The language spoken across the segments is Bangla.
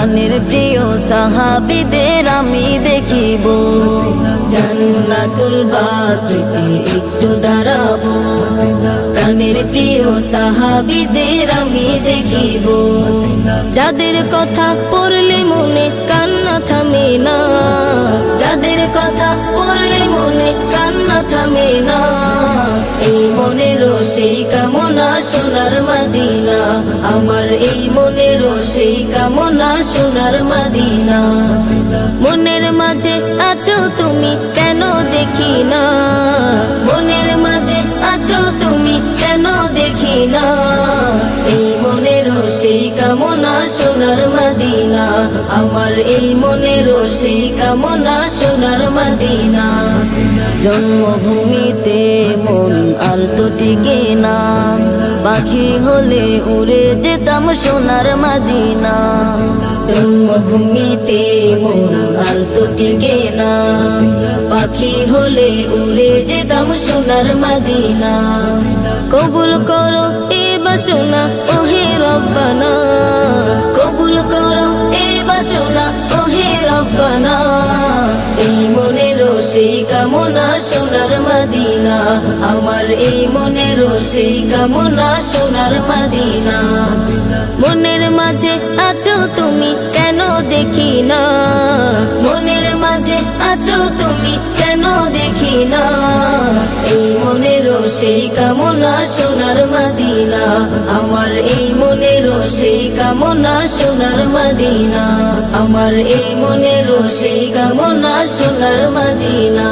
প্রাণের প্রিয় সাহাবীদের আমি দেখিব, জান্নাতুল বাকিতে একটু দাঁড়াবো, প্রাণের প্রিয় সাহাবীদের আমি দেখিব, যাদের কথা পড়লে মনে কান্না থামে না, যাদের কথা পড়লে মনে কান্না থামে না, এই মনেরও সেই কামনা সোনার মদিনা, আমার এই মনেরও সেই কামনা সোনার মদিনা। মনের মাঝে আছো তুমি কেন দেখি না, মনের মাঝে আছো তুমি কেন দেখি না, এই মনেরও সেই কামনা সোনার মদিনা, আমার এই মনেরও সেই কামনা সোনার মদিনা। জন্মভূমিতে মন আর তো টিকে না, পাখি হলে উড়ে যেতাম সোনার মদিনা, জন্মভূমিতে মন আর তো টিকে না, পাখি হলে উড়ে যেতাম সোনার মদিনা। কবুল করো এ বাসনা ওহে রব্বানা, কবুল করো এ বাসনা ওহে রব্বানা, এই মনেরও সেই কামনা সোনার মদিনা, আমার এই মনেরও সেই কামনা সোনার মদিনা। মনের মাঝে আছো তুমি কেন দেখি না, মনের মাঝে আছো তুমি কেন দেখি না, এই মনেরও সেই কামনা সোনার মদিনা, আমার এই মনেরও সেই কামনা সোনার মদিনা, আমার এই মনেরও সেই কামনা সোনার মদিনা।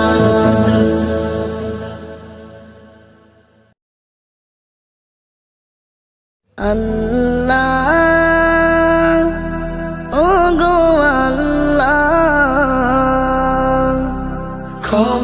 আল্লাহ ও গো আল্লাহ।